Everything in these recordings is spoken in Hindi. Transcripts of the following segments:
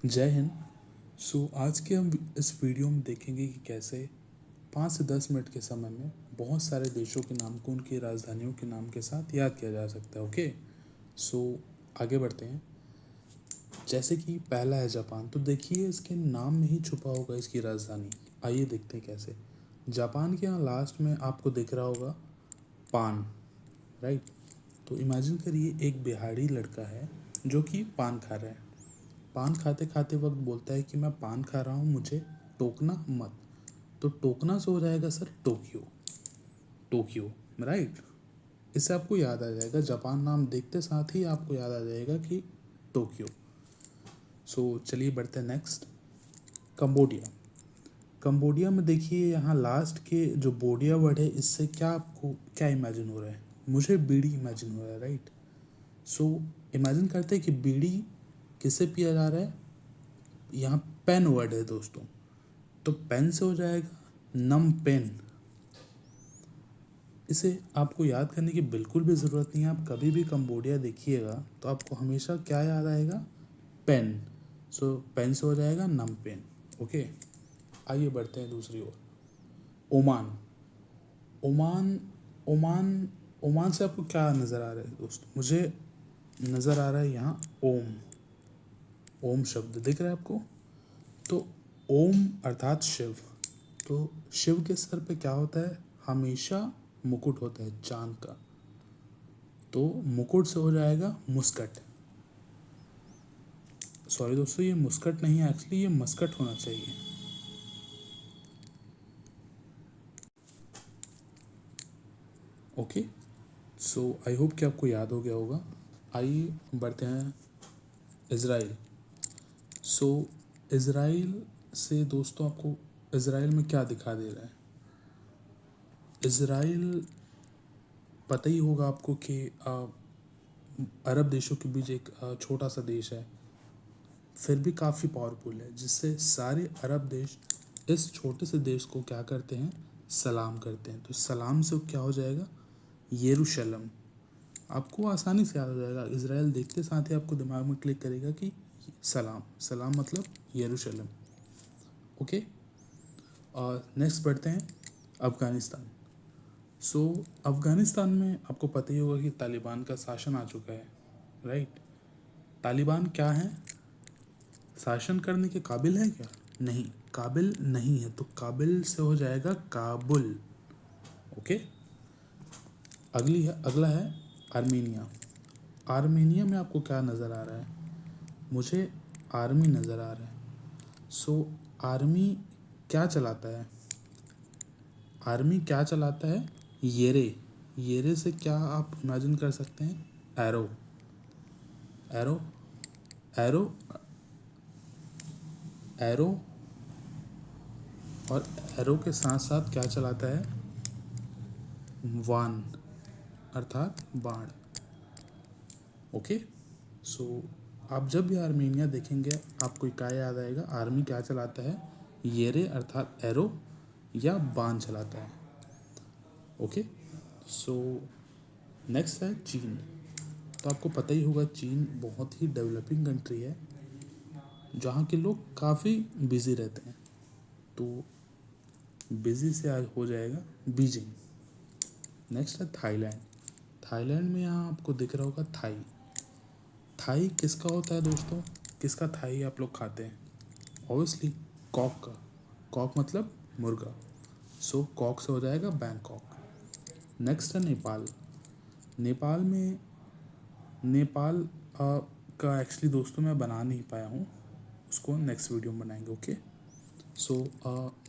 जय हिंद। आज के हम इस वीडियो में देखेंगे कि कैसे 5 से 10 मिनट के समय में बहुत सारे देशों के नाम को उनकी राजधानियों के नाम के साथ याद किया जा सकता है। ओके, आगे बढ़ते हैं। जैसे कि पहला है जापान, तो देखिए इसके नाम में ही छुपा होगा इसकी राजधानी। आइए देखते हैं कैसे। जापान के यहाँ लास्ट में आपको दिख रहा होगा पान, राइट। तो इमेजिन करिए एक बिहारी लड़का है जो कि पान खा रहा है। पान खाते खाते वक्त बोलता है कि मैं पान खा रहा हूँ, मुझे टोकना मत। तो टोकना से हो जाएगा सर टोक्यो। Tokyo, right. इससे आपको याद आ जाएगा, जापान नाम देखते साथ ही आपको याद आ जाएगा कि टोक्यो। चलिए बढ़ते हैं नेक्स्ट। कंबोडिया। कंबोडिया में देखिए यहाँ लास्ट के जो बोडिया वर्ड है, इससे क्या आपको क्या इमेजिन हो रहा है? मुझे बीड़ी इमेजिन हो रहा है, राइट। इमेजिन करते हैं कि बीड़ी किससे पिया जा रहा है। यहाँ पेन वर्ड है दोस्तों, तो पेन से हो जाएगा नम पेन। इसे आपको याद करने की बिल्कुल भी ज़रूरत नहीं है। आप कभी भी कंबोडिया देखिएगा तो आपको हमेशा क्या याद आएगा? पेन। पेन से हो जाएगा नम पेन। ओके, आइए बढ़ते हैं दूसरी ओर। ओमान। ओमान ओमान ओमान से आपको क्या नज़र आ रहा है दोस्तों? मुझे नज़र आ रहा है यहाँ ओम। ओम शब्द दिख रहा है आपको? तो ओम अर्थात शिव। तो शिव के सर पे क्या होता है? हमेशा मुकुट होता है चांद का। तो मुकुट से हो जाएगा मुस्कट। सॉरी दोस्तों, ये मुस्कट नहीं है, एक्चुअली ये मस्कट होना चाहिए। ओके, आई होप कि आपको याद हो गया होगा। आइए बढ़ते हैं इज़राइल। इज़राइल से दोस्तों आपको इज़राइल में क्या दिखा दे रहा है? इज़राइल पता ही होगा आपको कि अरब देशों के बीच एक छोटा सा देश है, फिर भी काफ़ी पावरफुल है, जिससे सारे अरब देश इस छोटे से देश को क्या करते हैं? सलाम करते हैं। तो सलाम से क्या हो जाएगा? यरूशलम। आपको आसानी से याद हो जाएगा, इज़राइल देखते साथ ही आपको दिमाग में क्लिक करेगा कि सलाम। सलाम मतलब यरूशलम। ओके, और नेक्स्ट बढ़ते हैं अफ़गानिस्तान। अफ़गानिस्तान में आपको पता ही होगा कि तालिबान का शासन आ चुका है, राइट। तालिबान क्या है? शासन करने के काबिल है क्या? नहीं, काबिल नहीं है। तो काबिल से हो जाएगा काबुल। ओके, अगला है आर्मीनिया। आर्मीनिया में आपको क्या नज़र आ रहा है? मुझे आर्मी नज़र आ रहा है। आर्मी क्या चलाता है? आर्मी क्या चलाता है? येरे। येरे से क्या आप इमेजिन कर सकते हैं? एरो। एरो एरो एरो और एरो के साथ साथ क्या चलाता है? वान अर्थात बाण। ओके, आप जब भी आर्मीनिया देखेंगे आपको क्या याद आएगा? आर्मी क्या चलाता है? येरे अर्थात एरो या बाण चलाता है। ओके, नेक्स्ट है चीन। तो आपको पता ही होगा चीन बहुत ही डेवलपिंग कंट्री है, जहाँ के लोग काफ़ी बिजी रहते हैं। तो बिजी से आज हो जाएगा बीजिंग। नेक्स्ट है थाईलैंड। थाईलैंड में यहाँ आपको दिख रहा होगा थाई। थाई किसका होता है दोस्तों? किसका थाई आप लोग खाते हैं? ऑब्वियसली कॉक का। कॉक मतलब मुर्गा। कॉक से हो जाएगा बैंकॉक। नेक्स्ट है नेपाल। नेपाल में नेपाल का एक्चुअली दोस्तों मैं बना नहीं पाया हूँ, उसको नेक्स्ट वीडियो में बनाएंगे। ओके,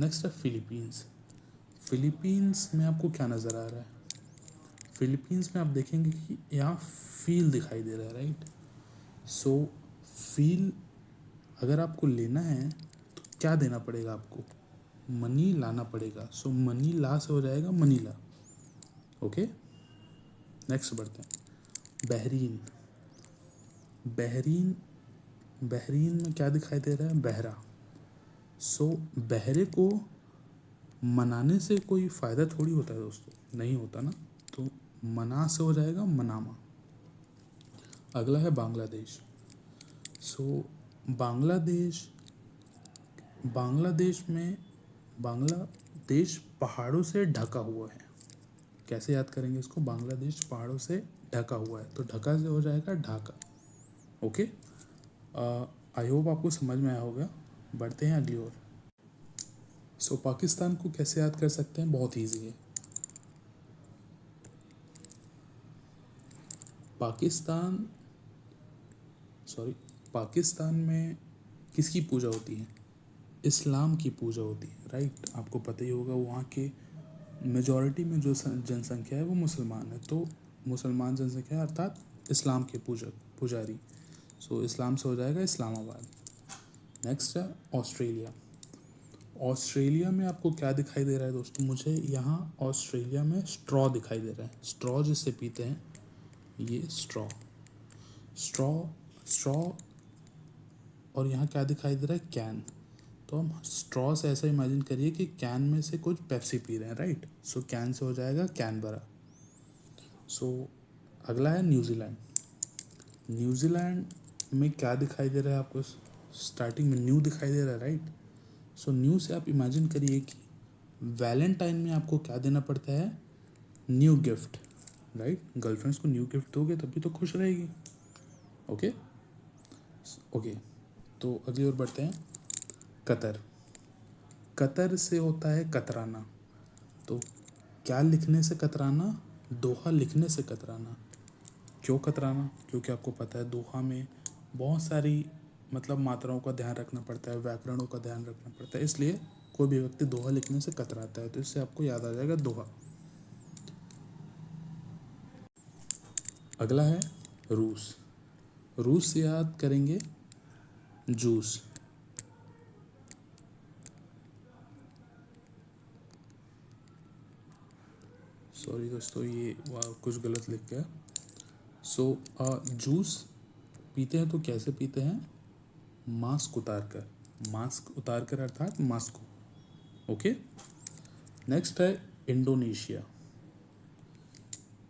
नेक्स्ट है फिलीपींस। फिलीपींस में आपको क्या नज़र आ रहा है? फिलीपींस में आप देखेंगे कि यहाँ फील दिखाई दे रहा है, राइट। फील अगर आपको लेना है तो क्या देना पड़ेगा आपको? मनी लाना पड़ेगा। मनी ला से हो जाएगा मनीला। ओके, नेक्स्ट बढ़ते हैं बहरीन। बहरीन बहरीन में क्या दिखाई दे रहा है? बहरा। बहरे को मनाने से कोई फ़ायदा थोड़ी होता है दोस्तों, नहीं होता ना। तो मना से हो जाएगा मनामा। अगला है बांग्लादेश। बांग्लादेश बांग्लादेश में बांग्लादेश पहाड़ों से ढका हुआ है। कैसे याद करेंगे इसको? बांग्लादेश पहाड़ों से ढका हुआ है, तो ढका से हो जाएगा ढाका। ओके, आई होप आपको समझ में आया होगा। बढ़ते हैं अगली ओर। सो पाकिस्तान को कैसे याद कर सकते हैं? बहुत ईजी है। पाकिस्तान में किसकी पूजा होती है? इस्लाम की पूजा होती है, राइट। आपको पता ही होगा वहाँ के मेजॉरिटी में जो जनसंख्या है वो मुसलमान है, तो मुसलमान जनसंख्या अर्थात इस्लाम के पुजारी। सो इस्लाम से हो जाएगा इस्लामाबाद। नेक्स्ट है ऑस्ट्रेलिया। ऑस्ट्रेलिया में आपको क्या दिखाई दे रहा है दोस्तों? मुझे यहाँ ऑस्ट्रेलिया में स्ट्रॉ दिखाई दे रहा है। स्ट्रॉ जिससे पीते हैं, ये स्ट्रॉ और यहाँ क्या दिखाई दे रहा है? कैन। तो हम स्ट्रॉ से ऐसा इमेजिन करिए कि कैन में से कुछ पेप्सी पी रहे हैं, राइट। सो कैन से हो जाएगा कैनबरा। सो अगला है न्यूजीलैंड। न्यूजीलैंड में क्या दिखाई दे रहा है आपको? स्टार्टिंग में न्यू दिखाई दे रहा है, राइट। सो न्यू से आप इमेजिन करिए कि वैलेंटाइन में आपको क्या देना पड़ता है? New gift, right. गर्लफ्रेंड्स को न्यू गिफ्ट दोगे तभी तो खुश रहेगी। ओके, तो अगली ओर बढ़ते हैं। कतर से होता है कतराना। तो क्या लिखने से कतराना? दोहा लिखने से कतराना। क्यों कतराना? क्योंकि आपको पता है दोहा में बहुत सारी मात्राओं का ध्यान रखना पड़ता है, व्याकरणों का ध्यान रखना पड़ता है, इसलिए कोई भी व्यक्ति दोहा लिखने से कतराता है। तो इससे आपको याद आ जाएगा दोहा। अगला है रूस से याद करेंगे जूस। सॉरी दोस्तों, ये कुछ गलत लिख गया। जूस पीते हैं तो कैसे पीते हैं? मास्क उतार कर अर्थात मास्क। ओके, नेक्स्ट है इंडोनेशिया।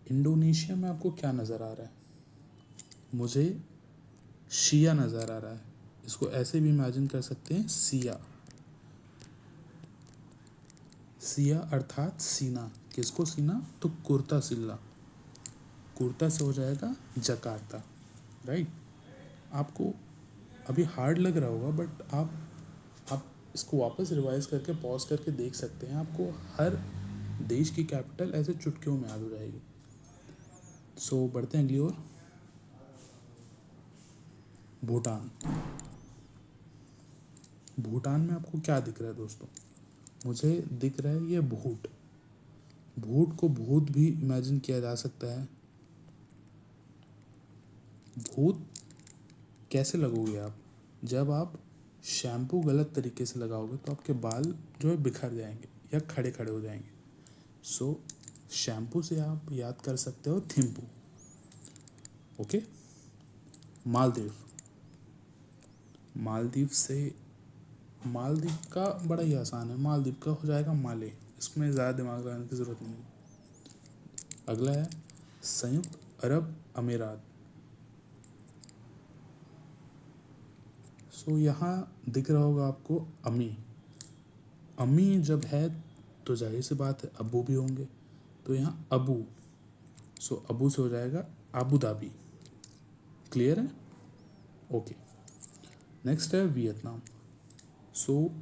इंडोनेशिया में आपको क्या नज़र आ रहा है? मुझे शिया नज़र आ रहा है। इसको ऐसे भी इमेजिन कर सकते हैं, सिया अर्थात सीना। किसको सीना? तो कुर्ता सिल्ला। कुर्ता से हो जाएगा जकार्ता, राइट। आपको अभी हार्ड लग रहा होगा, बट आप इसको वापस रिवाइज करके पॉज करके देख सकते हैं। आपको हर देश की कैपिटल ऐसे चुटकियों में याद हो जाएगी। सो बढ़ते हैं अगली ओर। भूटान में आपको क्या दिख रहा है दोस्तों? मुझे दिख रहा है ये भूट को भूत भी इमेजिन किया जा सकता है। भूत कैसे लगोगे आप? जब आप शैम्पू गलत तरीके से लगाओगे तो आपके बाल जो है बिखर जाएंगे या खड़े खड़े हो जाएंगे। सो शैम्पू से आप याद कर सकते हो थिम्पू। ओके, मालदीव का बड़ा ही आसान है। मालदीव का हो जाएगा माले। इसमें ज़्यादा दिमाग लगाने की ज़रूरत नहीं है। अगला है संयुक्त अरब अमीरात। सो यहाँ दिख रहा होगा आपको अमी जब है तो जाहिर सी बात है अबू भी होंगे, तो यहाँ अबू। सो अबू से हो जाएगा आबू धाबी। क्लियर है? ओके, नेक्स्ट है वियतनाम। सो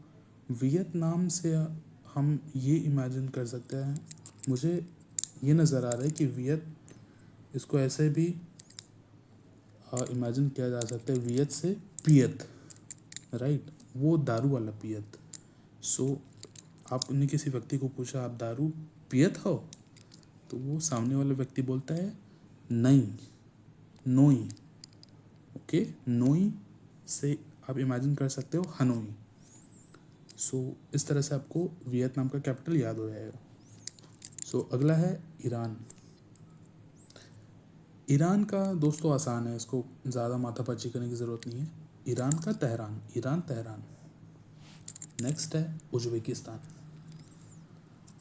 वियतनाम से हम ये इमेजिन कर सकते हैं, मुझे ये नज़र आ रहा है कि इसको ऐसे भी इमेजिन किया जा सकता है, वियत से पियत, राइट। वो दारू वाला पियत। सो आपने किसी व्यक्ति को पूछा आप दारू पियत हो, तो वो सामने वाला व्यक्ति बोलता है नहीं, नोई। ओके, नोई से आप इमेजिन कर सकते हो हनोई। सो इस तरह से आपको वियतनाम का कैपिटल याद हो जाएगा। सो अगला है ईरान का दोस्तों आसान है, इसको ज़्यादा माथापच्ची करने की ज़रूरत नहीं है। Iran Tehran. नेक्स्ट है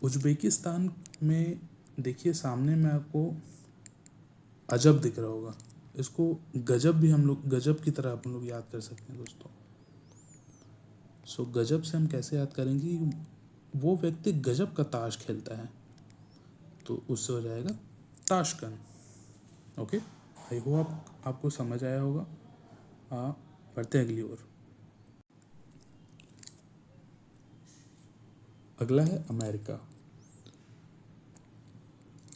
उज्बेकिस्तान में देखिए सामने में आपको अजब दिख रहा होगा, इसको गजब भी हम लोग गजब की तरह अपन लोग याद कर सकते हैं दोस्तों। सो गजब से हम कैसे याद करेंगे, वो व्यक्ति गजब का ताश खेलता है, तो उससे हो जाएगा ताशकन। ओके, आई होप आपको समझ आया होगा। बढ़ते हैं अगली ओर। अगला है अमेरिका।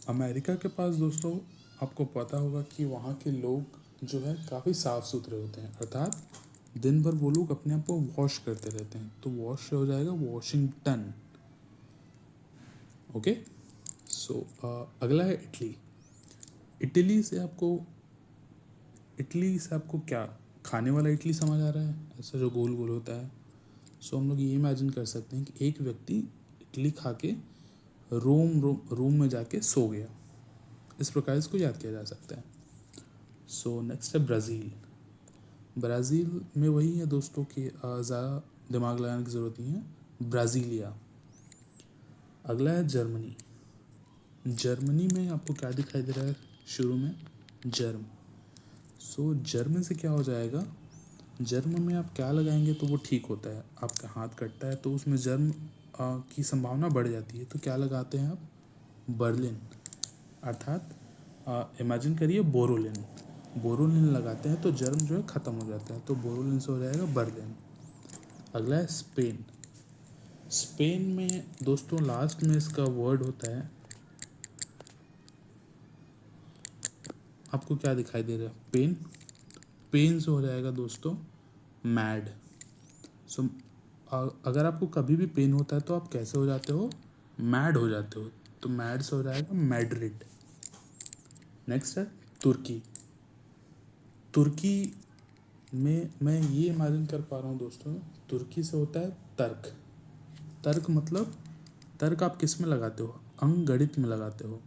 अमेरिका के पास दोस्तों आपको पता होगा कि वहाँ के लोग जो है काफ़ी साफ़ सुथरे होते हैं, अर्थात दिन भर वो लोग अपने आप को वॉश करते रहते हैं, तो वॉश से हो जाएगा वॉशिंगटन। ओके, सो अगला है इटली। इटली से आपको क्या खाने वाला इडली समझ आ रहा है, ऐसा जो गोल गोल होता है। सो हम लोग ये इमेजिन कर सकते हैं कि एक व्यक्ति इडली खा के रूम में जाके सो गया, इस प्रकार इसको याद किया जा सकता है। सो नेक्स्ट है ब्राज़ील। ब्राज़ील में वही है दोस्तों कि ज़्यादा दिमाग लगाने की ज़रूरत नहीं है, ब्राज़ीलिया। अगला है जर्मनी। जर्मनी में आपको क्या दिखाई दे रहा है शुरू में, जर्म। सो जर्म से क्या हो जाएगा, जर्म में आप क्या लगाएंगे तो वो ठीक होता है। आपका हाथ कटता है तो उसमें जर्म की संभावना बढ़ जाती है, तो क्या लगाते हैं आप, बर्लिन, अर्थात इमेजिन करिए बोरोलिन। बोरोलिन लगाते हैं तो जर्म जो है ख़त्म हो जाता है, तो बोरोलिन से हो जाएगा बर्लिन। अगला है स्पेन। स्पेन में दोस्तों लास्ट में इसका वर्ड होता है, आपको क्या दिखाई दे रहा है, पेन। पेन से हो जाएगा दोस्तों मैड। सो अगर आपको कभी भी पेन होता है तो आप कैसे हो जाते हो, मैड हो जाते हो, तो मैड से हो जाएगा मैड्रिड। नेक्स्ट है तुर्की। तुर्की में मैं ये इमेजिन कर पा रहा हूँ दोस्तों, तुर्की से होता है तर्क। तर्क मतलब, तर्क आप किस में लगाते हो, अंकगणित में लगाते हो,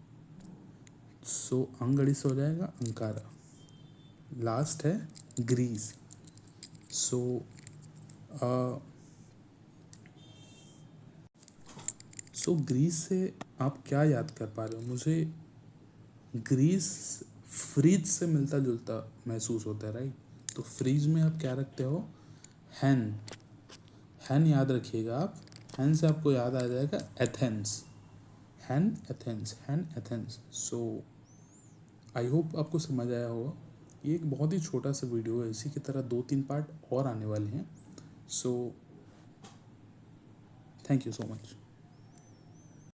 सो अंकगणित से हो जाएगा अंकारा। लास्ट है ग्रीस। सो ग्रीस से आप क्या याद कर पा रहे हो, मुझे ग्रीस फ्रिज से मिलता जुलता महसूस होता है, राइट। तो फ्रिज में आप क्या रखते हो, हैन। हैन याद रखिएगा आप, हैन से आपको याद आ जाएगा एथेंस। हैन एथेंस, हैन एथेंस। सो आई होप आपको समझ आया होगा। ये एक बहुत ही छोटा सा वीडियो है, इसी की तरह 2-3 पार्ट और आने वाले हैं। So thank you so much.